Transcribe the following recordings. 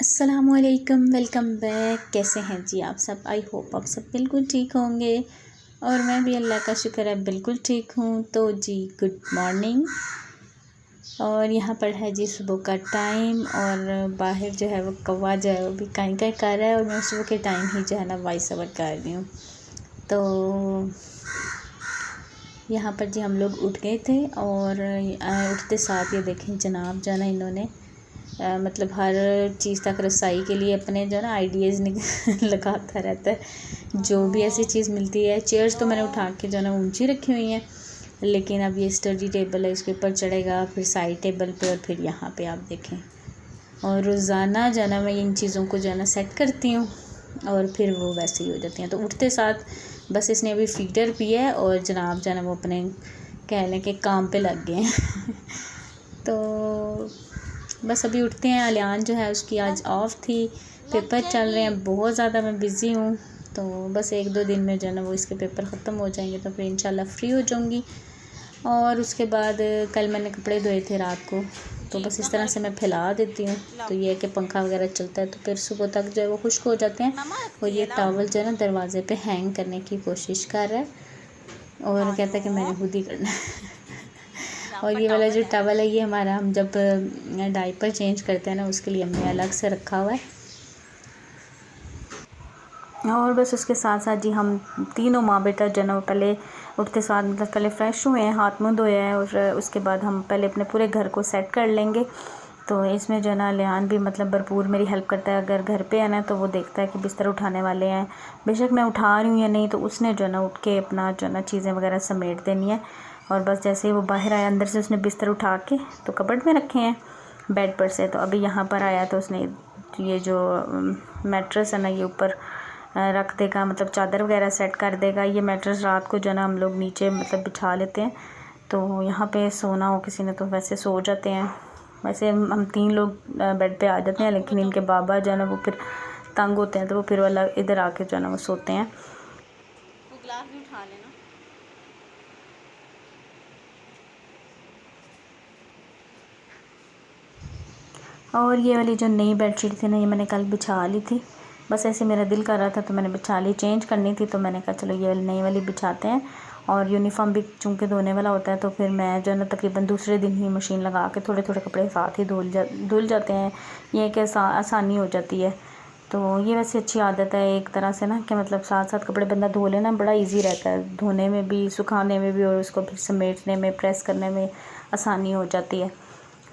अस्सलामुअलैकुम, welcome back. कैसे हैं जी आप सब? आई होप आप सब बिल्कुल ठीक होंगे और मैं भी अल्लाह का शुक्र है बिल्कुल ठीक हूँ। तो जी गुड मॉर्निंग। और यहाँ पर है जी सुबह का टाइम और बाहर जो है वो कौवा जो है वो भी काई काई कर रहा है और मैं सुबह के टाइम ही जो है ना वॉइस ओवर कर रही हूँ। तो यहाँ पर जी हम लोग उठ गए थे और उठते साथ ये देखें जनाब जो है ना इन्होंने मतलब हर चीज़ तक रसाई के लिए अपने जो है ना आइडियाज़ लगाता रहता है। जो भी ऐसी चीज़ मिलती है, चेयर्स तो मैंने उठा के जो है ना ऊंची रखी हुई हैं, लेकिन अब ये स्टडी टेबल है इसके ऊपर चढ़ेगा, फिर साइड टेबल पे और फिर यहाँ पे आप देखें। और रोज़ाना जो है ना मैं इन चीज़ों को जो है ना सेट करती हूँ और फिर वो वैसे ही हो जाती हैं। तो उठते साथ बस इसने अभी फीडर पिया है और जनाब जो है ना वो अपने कह लें कि काम पे लग गए हैं तो बस अभी उठते हैं। अलियान जो है उसकी आज ऑफ थी, पेपर चल रहे हैं, बहुत ज़्यादा मैं बिज़ी हूँ। तो बस 1-2 दिन में जो है ना वो इसके पेपर ख़त्म हो जाएंगे तो फिर इंशाल्लाह फ्री हो जाऊँगी। और उसके बाद कल मैंने कपड़े धोए थे रात को, तो बस इस तरह से मैं फैला देती हूँ। तो ये है कि पंखा वगैरह चलता है तो फिर सुबह तक जो है वो खुश्क हो जाते हैं। और ये टॉवल जो है ना दरवाज़े पे हैंग करने की कोशिश कर रहा है और कहता है कि मैंने खुद ही करना है और ये वाला जो टॉवल है ये हमारा, हम जब डायपर चेंज करते हैं ना उसके लिए हमने अलग से रखा हुआ है। और बस उसके साथ साथ जी हम तीनों माँ बेटा जो है ना पहले उठते साथ मतलब पहले फ़्रेश हुए हैं, हाथ मुँह धोए हैं और उसके बाद हम पहले अपने पूरे घर को सेट कर लेंगे। तो इसमें जो है ना लिहान भी मतलब भरपूर मेरी हेल्प करता है। अगर घर पे है ना तो वो देखता है कि बिस्तर उठाने वाले हैं, बेशक मैं उठा रही हूँ या नहीं, तो उसने जो है ना उठ के अपना जो है ना चीज़ें वगैरह समेट देनी है। और बस जैसे ही वो बाहर आया अंदर से उसने बिस्तर उठा के तो कबर्ड में रखे हैं बेड पर से। तो अभी यहाँ पर आया तो उसने ये जो मैट्रेस है ना ये ऊपर रख देगा, मतलब चादर वगैरह सेट कर देगा। ये मैट्रेस रात को जो है ना हम लोग नीचे मतलब बिछा लेते हैं, तो यहाँ पे सोना हो किसी ने तो वैसे सो जाते हैं। वैसे हम 3 लोग बेड पे आ जाते हैं, लेकिन इनके बाबा जो है ना वो फिर तंग होते हैं तो वो फिर वाला इधर आके जो है ना वो सोते हैं। वो ग्लास भी उठा लेना। और ये वाली जो नई बेडशीट थी ना ये मैंने कल बिछा ली थी, बस ऐसे मेरा दिल कर रहा था तो मैंने बिछा ली। चेंज करनी थी तो मैंने कहा चलो ये वाली नई वाली बिछाते हैं। और यूनिफॉर्म भी चूँकि धोने वाला होता है तो फिर मैं जो है ना तकरीबन दूसरे दिन ही मशीन लगा के थोड़े थोड़े कपड़े साथ ही धुल जाते हैं। ये कि आसानी हो जाती है। तो ये वैसे अच्छी आदत है एक तरह से ना कि मतलब साथ साथ कपड़े बंदा धो लेना बड़ा इजी रहता है, धोने में भी, सुखाने में भी और उसको फिर समेटने में, प्रेस करने में आसानी हो जाती है।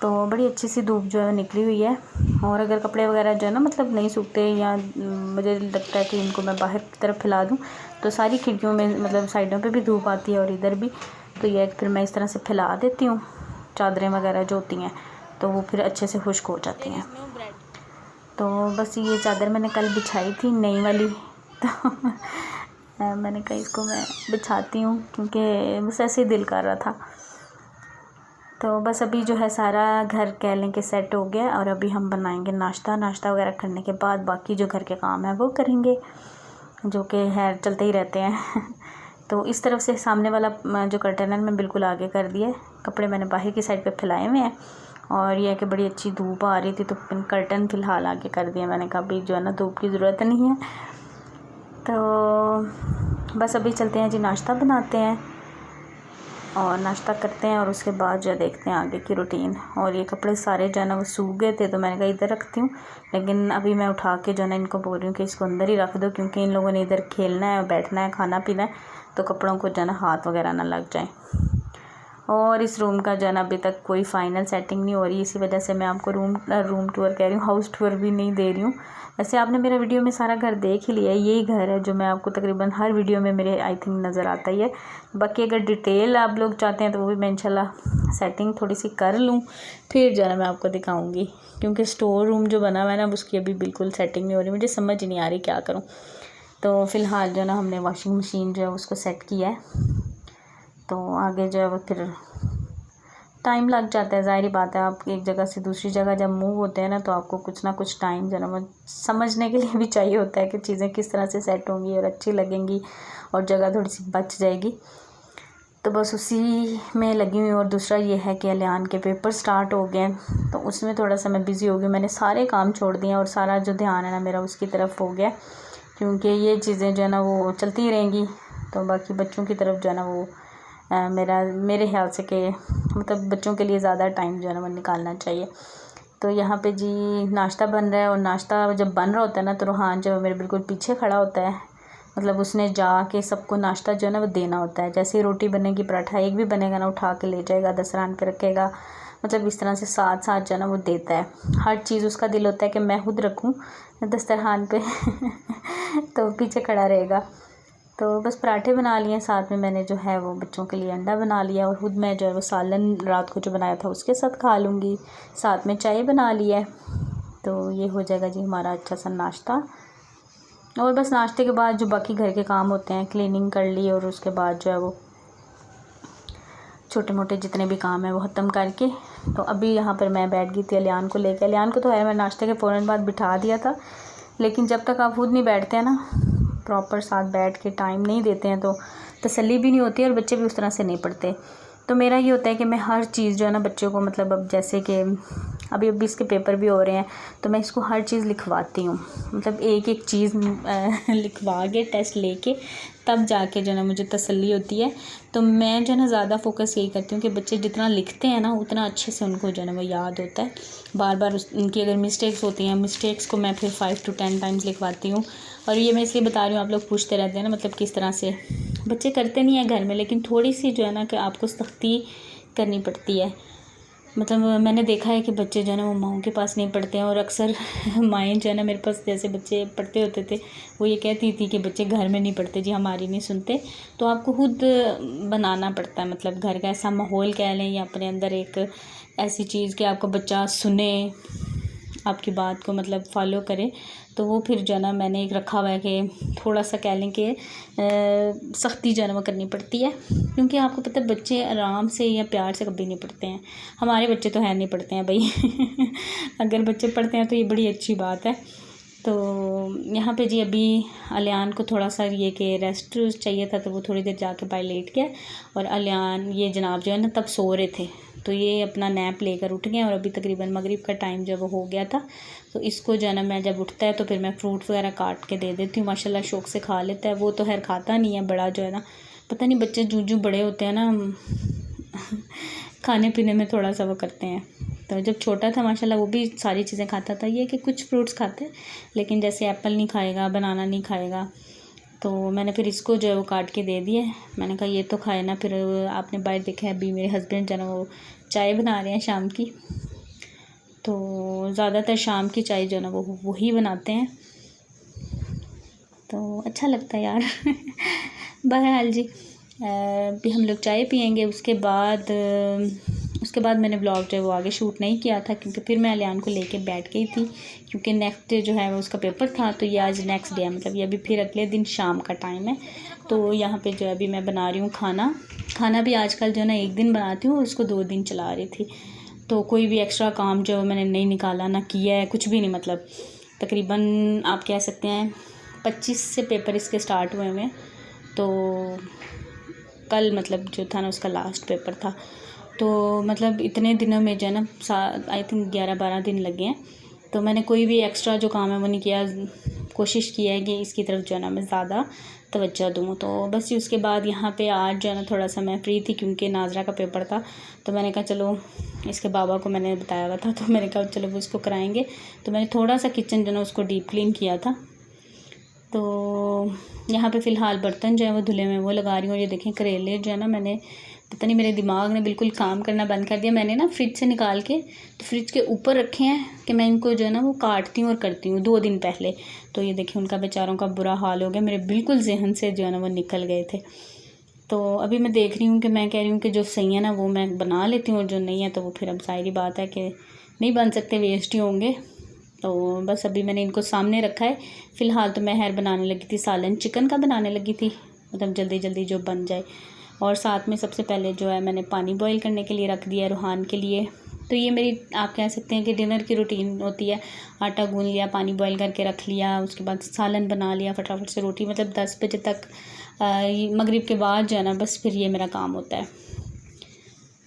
तो बड़ी अच्छी सी धूप जो है निकली हुई है। और अगर कपड़े वगैरह जो है ना मतलब नहीं सूखते या मुझे लगता है कि इनको मैं बाहर की तरफ फैला दूँ तो सारी खिड़कियों में मतलब साइडों पे भी धूप आती है और इधर भी, तो ये फिर मैं इस तरह से फैला देती हूँ। चादरें वगैरह जो होती हैं तो वो फिर अच्छे से खुश्क हो जाती हैं। तो बस ये चादर मैंने कल बिछाई थी नई वाली तो मैंने कहा इसको मैं बिछाती हूँ क्योंकि बस ऐसे ही दिल कर रहा था। तो बस अभी जो है सारा घर कह लें कि सेट हो गया और अभी हम बनाएंगे नाश्ता वगैरह करने के बाद बाकी जो घर के काम है वो करेंगे, जो कि है चलते ही रहते हैं तो इस तरफ से सामने वाला जो कर्टन है मैं बिल्कुल आगे कर दिया है, कपड़े मैंने बाहर की साइड पे फैलाए हुए हैं। और यह है कि बड़ी अच्छी धूप आ रही थी तो कर्टन फ़िलहाल आगे कर दिया। मैंने कहा अभी जो है ना धूप की ज़रूरत नहीं है। तो बस अभी चलते हैं जी नाश्ता बनाते हैं और नाश्ता करते हैं और उसके बाद जो देखते हैं आगे की रूटीन। और ये कपड़े सारे जो है ना वो सूख गए थे तो मैंने कहा इधर रखती हूँ, लेकिन अभी मैं उठा के जो है ना इनको बोल रही हूँ कि इसको अंदर ही रख दो क्योंकि इन लोगों ने इधर खेलना है, बैठना है, खाना पीना है, तो कपड़ों को जो है ना हाथ वगैरह ना लग जाए। और इस रूम का जो है ना अभी तक कोई फ़ाइनल सेटिंग नहीं हो रही, इसी वजह से मैं आपको रूम टूर कह रही हूँ, हाउस टूर भी नहीं दे रही हूँ। वैसे आपने मेरा वीडियो में सारा घर देख ही लिया है, यही घर है जो मैं आपको तकरीबन हर वीडियो में मेरे आई थिंक नज़र आता ही है। बाकी अगर डिटेल आप लोग चाहते हैं तो वो भी मैं इंशाल्लाह सेटिंग थोड़ी सी कर लूँ फिर जो है मैं आपको दिखाऊँगी, क्योंकि स्टोर रूम जो बना हुआ है ना उसकी अभी बिल्कुल सेटिंग नहीं हो रही, मुझे समझ ही नहीं आ रही क्या करूँ। तो फ़िलहाल जो है ना हमने वॉशिंग मशीन जो है उसको सेट किया है, तो आगे जो है वो फिर टाइम लग जाता है, ज़ाहिर बात है। आप एक जगह से दूसरी जगह जब मूव होते हैं ना तो आपको कुछ ना कुछ टाइम जो है ना वो समझने के लिए भी चाहिए होता है कि चीज़ें किस तरह से सेट होंगी और अच्छी लगेंगी और जगह थोड़ी सी बच जाएगी। तो बस उसी में लगी हुई हूँ। और दूसरा ये है कि अलियान के पेपर स्टार्ट हो गए, तो उसमें थोड़ा सा मैं बिज़ी हो गई। मैंने सारे काम छोड़ दिए और सारा जो ध्यान है ना मेरा उसकी तरफ हो गया, क्योंकि ये चीज़ें जो है ना वो चलती रहेंगी, तो बाकी बच्चों की तरफ जो है ना वो मेरे ख्याल से कि मतलब बच्चों के लिए ज़्यादा टाइम जो है ना वो निकालना चाहिए। तो यहाँ पे जी नाश्ता बन रहा है, और नाश्ता जब बन रहा होता है ना तो रूहान जो मेरे बिल्कुल पीछे खड़ा होता है, मतलब उसने जाके सबको नाश्ता जो है ना वो देना होता है। जैसे ही रोटी बनेगी, पराठा एक भी बनेगा ना, उठा के ले जाएगा, दस्तरखान पे रखेगा, मतलब इस तरह से साथ साथ जो है ना वो देता है। हर चीज़ उसका दिल होता है कि मैं खुद रखूँ दस्तरखान पे तो पीछे खड़ा रहेगा। तो बस पराठे बना लिए, साथ में मैंने जो है वो बच्चों के लिए अंडा बना लिया, और खुद मैं जो है वो सालन रात को जो बनाया था उसके साथ खा लूँगी। साथ में चाय बना लिया है, तो ये हो जाएगा जी हमारा अच्छा सा नाश्ता। और बस नाश्ते के बाद जो बाकी घर के काम होते हैं, क्लीनिंग कर ली, और उसके बाद जो है वो छोटे मोटे जितने भी काम हैं वो ख़त्म करके तो अभी यहाँ पर मैं बैठ गई थी अलियान को लेकर। अलियान को तो है मैं नाश्ते के फ़ौरन बाद बिठा दिया था, लेकिन जब तक आप खुद नहीं बैठते हैं ना प्रॉपर साथ बैठ के टाइम नहीं देते हैं तो तसल्ली भी नहीं होती, और बच्चे भी उस तरह से नहीं पढ़ते। तो मेरा ये होता है कि मैं हर चीज़ जो है ना बच्चों को, मतलब अब जैसे कि अभी इसके पेपर भी हो रहे हैं, तो मैं इसको हर चीज़ लिखवाती हूँ, मतलब एक एक चीज़ लिखवा के टेस्ट लेके तब जाके जो है ना मुझे तसल्ली होती है। तो मैं जो है ना ज़्यादा फोकस यही करती हूँ कि बच्चे जितना लिखते हैं ना उतना अच्छे से उनको जो है ना वो याद होता है। बार बार उनकी अगर मिस्टेक्स होती हैं, मिस्टेक्स को मैं फिर 5 to 10 टाइम्स लिखवाती हूँ। और ये मैं इसलिए बता रही हूँ, आप लोग पूछते रहते हैं ना, मतलब किस तरह से बच्चे करते नहीं हैं घर में, लेकिन थोड़ी सी जो है ना कि आपको सख्ती करनी पड़ती है। मतलब मैंने देखा है कि बच्चे जो है ना वो माँओं के पास नहीं पढ़ते हैं, और अक्सर माएँ जो है ना मेरे पास जैसे बच्चे पढ़ते होते थे वो ये कहती थी कि बच्चे घर में नहीं पढ़ते जी, हमारी नहीं सुनते। तो आपको खुद बनाना पड़ता है, मतलब घर का ऐसा माहौल कह लें या अपने अंदर एक ऐसी चीज़ कि आपका बच्चा सुने, आपकी बात को मतलब फ़ॉलो करे। तो वो फिर जो है ना मैंने एक रखा हुआ है कि थोड़ा सा कह लें कि सख्ती जो है ना वो करनी पड़ती है, क्योंकि आपको पता है बच्चे आराम से या प्यार से कभी नहीं पढ़ते हैं। हमारे बच्चे तो है नहीं पढ़ते हैं भाई अगर बच्चे पढ़ते हैं तो ये बड़ी अच्छी बात है। तो यहाँ पे जी अभी अलियान को थोड़ा सा ये कि रेस्ट चाहिए था, तो वो थोड़ी देर जाके बाहर लेट गया, और अलियान ये जनाब जो है ना तब सो रहे थे, तो ये अपना नैप लेकर उठ गए। और अभी तकरीबन मगरिब का टाइम जब हो गया था, तो इसको जो है ना मैं जब उठता है तो फिर मैं फ्रूट्स वगैरह काट के दे देती हूँ। माशाल्लाह शौक़ से खा लेता है। वो तो खैर खाता नहीं है, बड़ा जो है ना पता नहीं बच्चे जूं बड़े होते हैं ना खाने पीने में थोड़ा सा वो करते हैं। तो जब छोटा था माशाल्लाह वो भी सारी चीज़ें खाता था, ये कि कुछ फ्रूट्स खाते, लेकिन जैसे एप्पल नहीं खाएगा, बनाना नहीं खाएगा। तो मैंने फिर इसको जो है वो काट के दे दिए। मैंने कहा ये तो खाए ना। फिर आपने बाहर देखा है अभी मेरे हस्बैंड जो है ना वो चाय बना रहे हैं शाम की, तो ज़्यादातर शाम की चाय जो है ना वो वही बनाते हैं, तो अच्छा लगता है यार बहरहाल जी भी हम लोग चाय पियेंगे। उसके बाद मैंने ब्लॉग जो है वो आगे शूट नहीं किया था, क्योंकि फिर मैं अलियान को लेके बैठ गई थी, क्योंकि नेक्स्ट डे जो है वो उसका पेपर था। तो ये आज नेक्स्ट डे है, मतलब ये अभी फिर अगले दिन शाम का टाइम है। तो यहाँ पे जो है अभी मैं बना रही हूँ खाना भी आजकल जो है ना एक दिन बनाती हूँ, उसको 2 दिन चला रही थी। तो कोई भी एक्स्ट्रा काम जो मैंने नहीं निकाला, ना किया है, कुछ भी नहीं। मतलब तकरीबन आप कह सकते हैं 25 से पेपर इसके स्टार्ट हुए हैं, तो कल मतलब जो था ना उसका लास्ट पेपर था। तो मतलब इतने दिनों में जो है ना आई थिंक 11-12 दिन लगे हैं। तो मैंने कोई भी एक्स्ट्रा जो काम है वो नहीं किया, कोशिश की है कि इसकी तरफ जो है ना मैं ज़्यादा तवज्जो दूँ। तो बस उसके बाद यहाँ पे आज जो है ना थोड़ा सा मैं फ्री थी, क्योंकि नाजरा का पेपर था। तो मैंने कहा चलो, इसके बाबा को मैंने बताया हुआ था, तो मैंने कहा चलो वो उसको कराएंगे। तो मैंने थोड़ा सा किचन जो है ना उसको डीप क्लीन किया था। तो यहाँ पे फ़िलहाल बर्तन जो है वो धुले में वो लगा रही हूँ। और ये देखें करेले जो है ना, मैंने पता नहीं मेरे दिमाग ने बिल्कुल काम करना बंद कर दिया। मैंने ना फ्रिज से निकाल के तो फ्रिज के ऊपर रखे हैं कि मैं इनको जो है ना वो काटती हूँ और करती हूँ 2 दिन पहले। तो ये देखिए उनका बेचारों का बुरा हाल हो गया, मेरे बिल्कुल जहन से जो है ना वो निकल गए थे। तो अभी मैं देख रही हूँ कि मैं कह रही हूँ कि जो सही है ना वो मैं बना लेती हूँ, और जो नहीं है तो वो फिर अब ज़ाहिर बात है कि नहीं बन सकते, वेस्ट ही होंगे। तो बस अभी मैंने इनको सामने रखा है। फ़िलहाल तो मैं बनाने लगी थी सालन, चिकन का बनाने लगी थी, मतलब जल्दी जल्दी जो बन जाए। और साथ में सबसे पहले जो है मैंने पानी बॉईल करने के लिए रख दिया रूहान के लिए। तो ये मेरी आप कह सकते हैं कि डिनर की रूटीन होती है। आटा गूंद लिया, पानी बॉईल करके रख लिया, उसके बाद सालन बना लिया, फटाफट से रोटी, मतलब 10 बजे तक मगरिब के बाद जो है ना बस फिर ये मेरा काम होता है।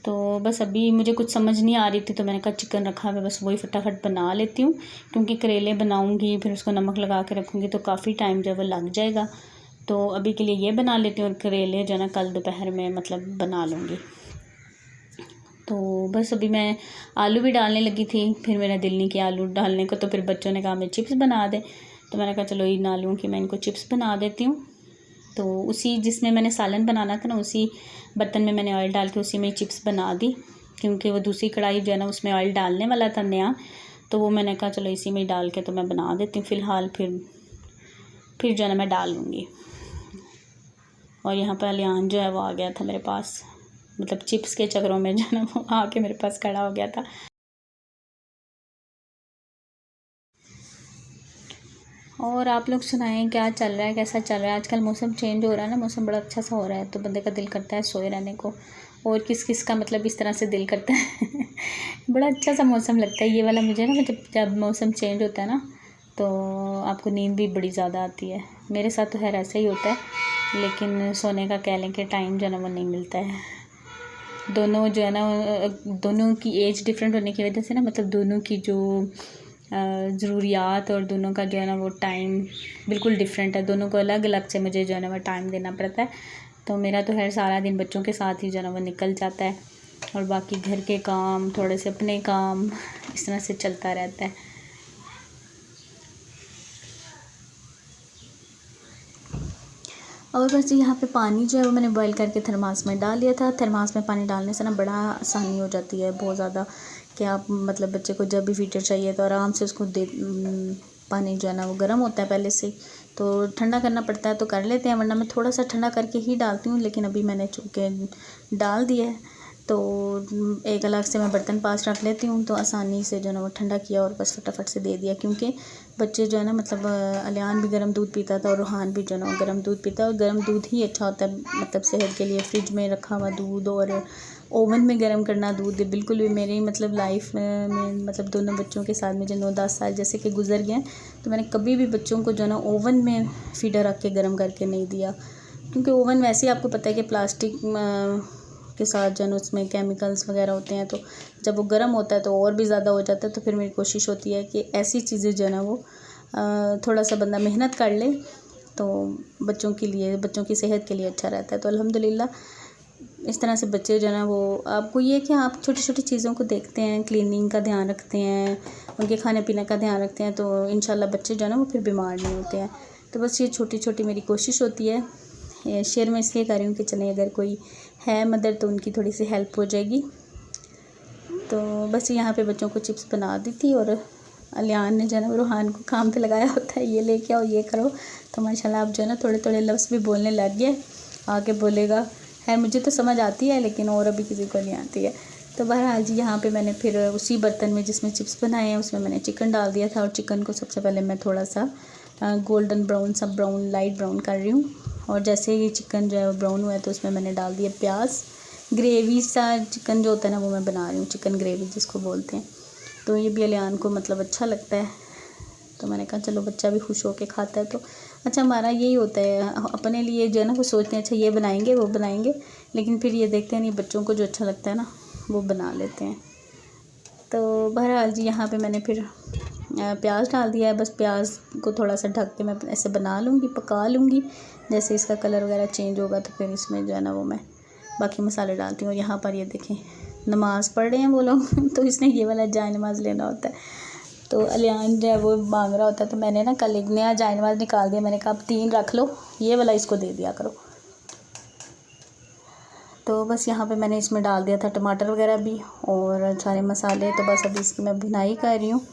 तो बस अभी मुझे कुछ समझ नहीं आ रही थी, तो मैंने कहा चिकन रखा है, बस वही फटाफट बना लेती हूँ, क्योंकि करेले बनाऊँगी फिर उसको नमक लगा के रखूँगी तो काफ़ी टाइम जो है वो लग जाएगा। तो अभी के लिए ये बना लेती हूँ और करेले जो है ना कल दोपहर में मतलब बना लूँगी। तो बस अभी मैं आलू भी डालने लगी थी, फिर मेरा दिल नहीं किया आलू डालने को, तो फिर बच्चों ने कहा मैं चिप्स बना दे, तो मैंने कहा चलो इन आलूओं की मैं इनको चिप्स बना देती हूँ। तो उसी जिसमें मैंने सालन बनाना था ना, उसी बर्तन में मैंने ऑयल डाल के उसी में चिप्स बना दी, क्योंकि वो दूसरी कढ़ाई जो है ना उसमें ऑयल डालने वाला था नया, तो वो मैंने कहा चलो इसी में डाल के तो मैं बना देती हूँ फ़िलहाल, फिर जो है ना मैं डाल लूँगी। और यहाँ पर अलियान जो है वो आ गया था मेरे पास, मतलब चिप्स के चक्करों में जो है ना वो आके मेरे पास खड़ा हो गया था। और आप लोग सुनाएं क्या चल रहा है, कैसा चल रहा है? आजकल मौसम चेंज हो रहा है ना, मौसम बड़ा अच्छा सा हो रहा है, तो बंदे का दिल करता है सोए रहने को। और किस किस का मतलब इस तरह से दिल करता है बड़ा अच्छा सा मौसम लगता है ये वाला मुझे ना, मतलब जब मौसम चेंज होता है ना तो आपको नींद भी बड़ी ज़्यादा आती है। मेरे साथ तो खैर ऐसा ही होता है, लेकिन सोने का कह लें कि टाइम जो है ना वो नहीं मिलता है। दोनों जो है ना दोनों की एज डिफरेंट होने की वजह से ना, मतलब दोनों की जो ज़रूरियात और दोनों का जो है ना वो टाइम बिल्कुल डिफरेंट है। दोनों को अलग अलग से मुझे जो है ना वो टाइम देना पड़ता है। तो मेरा तो खैर सारा दिन बच्चों के साथ ही जो है ना वो निकल जाता है, और बाकी घर के काम, थोड़े से अपने काम, इस तरह से चलता रहता है। और बस यहाँ पे पानी जो है वो मैंने बॉईल करके थर्मास में डाल लिया था। थर्मास में पानी डालने से ना बड़ा आसानी हो जाती है बहुत ज़्यादा, कि आप मतलब बच्चे को जब भी फीटर चाहिए तो आराम से उसको दे। पानी जो है ना वो गर्म होता है पहले से, तो ठंडा करना पड़ता है तो कर लेते हैं, वरना मैं थोड़ा सा ठंडा करके ही डालती हूँ। लेकिन अभी मैंने चूँकि डाल दिया है तो एक अलग से मैं बर्तन पास रख लेती हूँ, तो आसानी से जो है ना वो ठंडा किया और बस फटाफट से दे दिया। क्योंकि बच्चे जो है ना, मतलब अलियान भी गर्म दूध पीता था और रूहान भी जो है ना गर्म दूध पीता है, और गर्म दूध ही अच्छा होता है मतलब सेहत के लिए। फ्रिज में रखा हुआ दूध और ओवन में गर्म करना दूध बिल्कुल भी मेरी मतलब लाइफ में मतलब दोनों बच्चों के साथ मुझे 9-10 साल जैसे कि गुजर गए, तो मैंने कभी भी बच्चों को जो है ना ओवन में फीडर रख के गर्म करके नहीं दिया। क्योंकि ओवन वैसे ही आपको पता है कि प्लास्टिक के साथ जो है उसमें केमिकल्स वगैरह होते हैं, तो जब वो गर्म होता है तो और भी ज़्यादा हो जाता है। तो फिर मेरी कोशिश होती है कि ऐसी चीज़ें जो है ना वो थोड़ा सा बंदा मेहनत कर ले तो बच्चों के लिए, बच्चों की सेहत के लिए अच्छा रहता है। तो अल्हम्दुलिल्लाह इस तरह से बच्चे जो है ना वो, आपको ये कि आप छोटी छोटी चीज़ों को देखते हैं, क्लीनिंग का ध्यान रखते हैं, उनके खाने पीने का ध्यान रखते हैं, तो इंशाल्लाह बच्चे जो है ना वो फिर बीमार नहीं होते हैं। तो बस ये छोटी छोटी मेरी कोशिश होती है। शेयर मैं इसलिए कर रही हूँ कि चलें अगर कोई है मदर तो उनकी थोड़ी सी हेल्प हो जाएगी। तो बस यहाँ पे बच्चों को चिप्स बना दी थी, और अलियान ने जो है ना रूहान को काम पे लगाया होता है, ये लेके आओ ये करो, तो माशाल्लाह आप जो है ना थोड़े थोड़े लफ्ज़ भी बोलने लग गए, आगे बोलेगा। खैर मुझे तो समझ आती है, लेकिन और अभी किसी को नहीं आती है। तो बहरहाल जी यहाँ पे मैंने फिर उसी बर्तन में जिसमें चिप्स बनाए हैं उसमें मैंने चिकन डाल दिया था, और चिकन को सबसे पहले मैं थोड़ा सा गोल्डन ब्राउन सा लाइट ब्राउन कर रही हूँ। और जैसे ही चिकन जो है वो ब्राउन हुआ है तो उसमें मैंने डाल दिया प्याज। ग्रेवी सा चिकन जो होता है ना वो मैं बना रही हूँ, चिकन ग्रेवी जिसको बोलते हैं। तो ये भी अलियान को मतलब अच्छा लगता है, तो मैंने कहा चलो बच्चा भी खुश होके खाता है। तो अच्छा हमारा यही होता है, अपने लिए जो है ना वो सोचते हैं अच्छा ये बनाएंगे वो बनाएंगे, लेकिन फिर ये देखते हैं नहीं बच्चों को जो अच्छा लगता है ना वो बना लेते हैं। तो बहरहाल जी यहाँ पे मैंने फिर प्याज डाल दिया है। बस प्याज को थोड़ा सा ढक के मैं ऐसे बना लूँगी, पका लूँगी। जैसे इसका कलर वगैरह चेंज होगा तो फिर इसमें जो है ना वो मैं बाकी मसाले डालती हूँ। और यहाँ पर ये देखें नमाज़ पढ़ रहे हैं वो लोग तो इसने ये वाला जाए नमाज़ लेना होता है, तो अलियान जो है वो मांग रहा होता है। तो मैंने ना कल एक नया जाए नमाज़ निकाल दिया, मैंने कहा अब 3 रख लो, ये वाला इसको दे दिया करो। तो बस यहाँ पे मैंने इसमें डाल दिया था टमाटर वगैरह भी और सारे मसाले। तो बस अभी इसकी मैं भुनाई कर रही हूँ।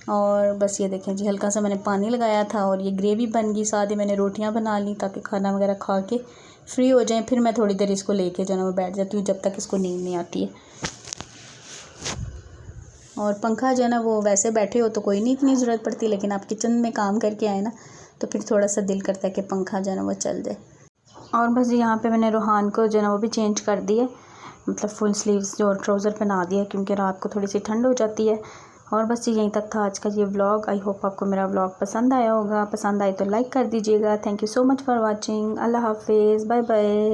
और बस ये देखें जी हल्का सा मैंने पानी लगाया था और ये ग्रेवी बन गई। साथ ही मैंने रोटियां बना ली ताकि खाना वगैरह खा के फ्री हो जाएं। फिर मैं थोड़ी देर इसको लेके जो है ना वो बैठ जाती हूँ जब तक इसको नींद नहीं आती है। और पंखा जो है ना वो वैसे बैठे हो तो कोई नहीं इतनी ज़रूरत पड़ती, लेकिन आप किचन में काम करके आए ना तो फिर थोड़ा सा दिल करता है कि पंखा जो है ना वो चल जाए। और बस यहाँ पे मैंने रूहान को जो है ना वो भी चेंज कर दिए, मतलब फुल स्लीव्स जो ट्राउज़र पहना दिया, क्योंकि रात को थोड़ी सी ठंड हो जाती है। और बस यहीं तक था आज का ये व्लॉग। आई होप आपको मेरा व्लॉग पसंद आया होगा। पसंद आए तो लाइक कर दीजिएगा। Thank you so much for watching. अल्लाह हाफिज़, बाय बाय।